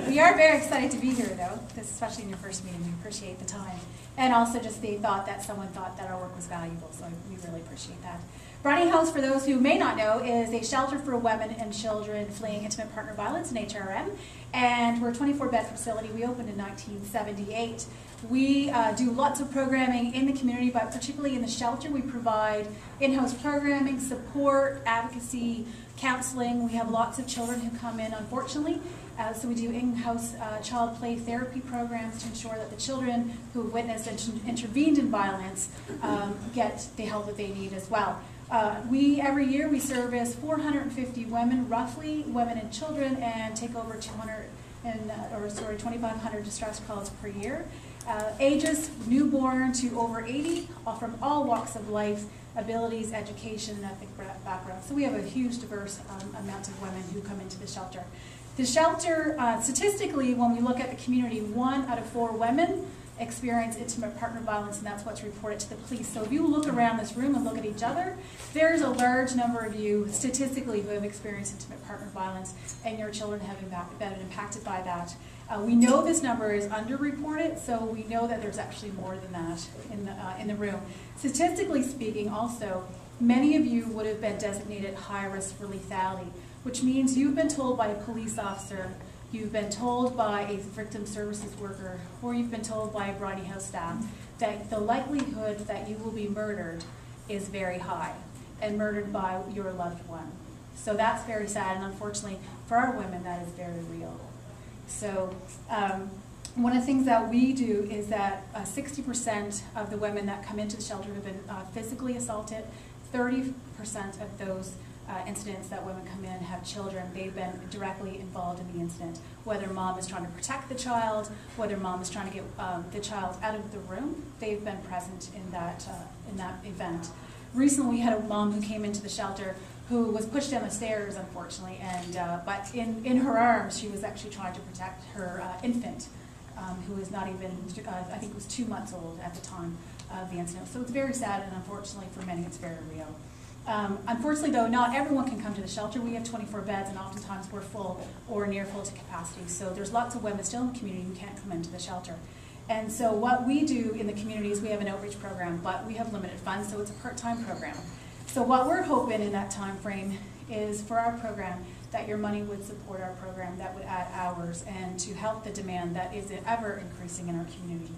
We are very excited to be here, though, especially in your first meeting. We appreciate the time. And also just the thought that someone thought that our work was valuable, so we really appreciate that. Bryony House, for those who may not know, is a shelter for women and children fleeing intimate partner violence, an HRM, and we're a 24-bed facility. We opened in 1978. We do lots of programming in the community, but particularly in the shelter, we provide in-house programming, support, advocacy, counseling. We have lots of children who come in, unfortunately, so we do in-house child play therapy programs to ensure that the children who have witnessed and intervened in violence get the help that they need as well. Every year we service 450 women, roughly, women and children, and take over 2,500 distress calls per year. Ages newborn to over 80, from all walks of life, abilities, education, and ethnic background. So we have a huge diverse amount of women who come into the shelter. The shelter, statistically, when we look at the community, 1 out of 4 women experience intimate partner violence, and that's what's reported to the police. So if you look around this room and look at each other, there's a large number of you statistically who have experienced intimate partner violence, and your children have been impacted by that. We know this number is underreported, so we know that there's actually more than that in the room. Statistically speaking, also, many of you would have been designated high risk for lethality, which means you've been told by a police officer, you've been told by a victim services worker, or you've been told by a Bryony House staff that the likelihood that you will be murdered is very high, and murdered by your loved one. So that's very sad, and unfortunately for our women, that is very real. So one of the things that we do is that 60% of the women that come into the shelter have been physically assaulted. 30% of those incidents that women come in have children. They've been directly involved in the incident, whether mom is trying to protect the child, whether mom is trying to get the child out of the room. They've been present in that event. Recently, we had a mom who came into the shelter who was pushed down the stairs, unfortunately, and but in her arms, she was actually trying to protect her infant, who was not even, I think it was 2 months old at the time of the incident. So it's very sad, and unfortunately for many, it's very real. Unfortunately, though, not everyone can come to the shelter. We have 24 beds, and oftentimes we're full or near full to capacity. So there's lots of women still in the community who can't come into the shelter. And so what we do in the community is we have an outreach program, but we have limited funds, so it's a part-time program. So what we're hoping in that time frame is for our program that your money would support our program, that would add hours, and to help the demand that is ever increasing in our community.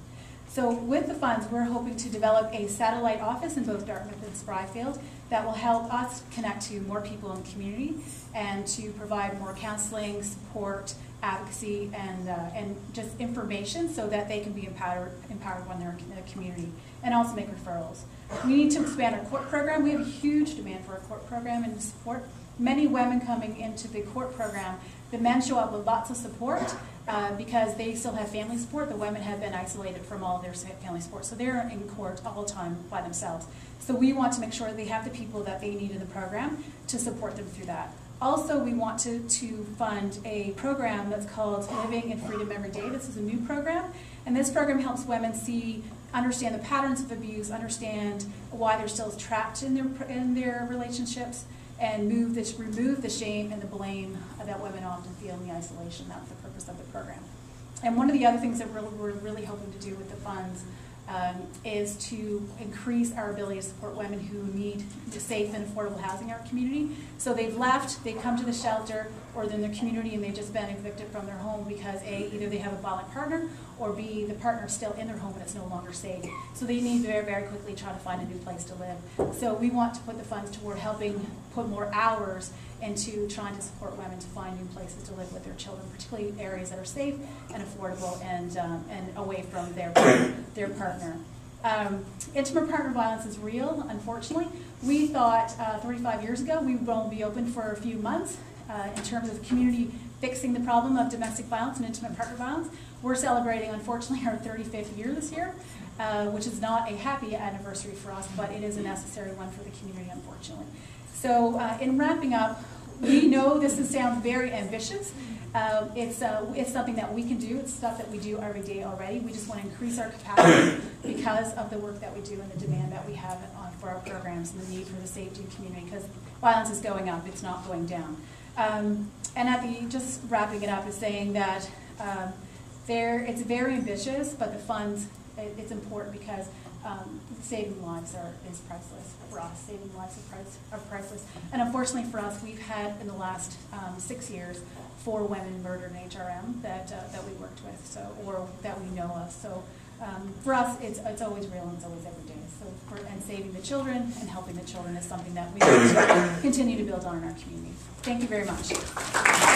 So with the funds, we're hoping to develop a satellite office in both Dartmouth and Spryfield that will help us connect to more people in the community and to provide more counseling, support, advocacy, and just information so that they can be empowered when they're in the community, and also make referrals. We need to expand our court program. We have a huge demand for a court program and support. Many women coming into the court program, the men show up with lots of support because they still have family support. The women have been isolated from all of their family support, so they're in court all the time by themselves. So we want to make sure they have the people that they need in the program to support them through that. Also, we want to fund a program that's called Living in Freedom Every Day. This is a new program, and this program helps women understand the patterns of abuse, understand why they're still trapped in their relationships, and remove the shame and the blame that women often feel in the isolation. That's the purpose of the program. And one of the other things that we're really hoping to do with the funds is to increase our ability to support women who need safe and affordable housing in our community. So they've left, they come to the shelter, or they're in their community and they've just been evicted from their home because A, either they have a violent partner, or B, the partner's still in their home and it's no longer safe. So they need to very, very quickly try to find a new place to live. So we want to put the funds toward helping put more hours into trying to support women to find new places to live with their children, particularly areas that are safe and affordable and away from their partner. Intimate partner violence is real, unfortunately. We thought 35 years ago we would only be open for a few months in terms of the community fixing the problem of domestic violence and intimate partner violence. We're celebrating, unfortunately, our 35th year this year, which is not a happy anniversary for us, but it is a necessary one for the community, unfortunately. So in wrapping up, we know this sounds very ambitious. It's something that we can do. It's stuff that we do every day already. We just want to increase our capacity because of the work that we do and the demand that we have for our programs and the need for the safety of community, because violence is going up, it's not going down. And just wrapping it up is saying that it's very ambitious, but the funds, it's important because saving lives is priceless for us. Saving lives are priceless. And unfortunately for us, we've had in the last 6 years 4 women murdered in HRM that we worked with, or that we know of. So for us, it's always real and it's always every day. And saving the children and helping the children is something that we continue to build on in our community. Thank you very much.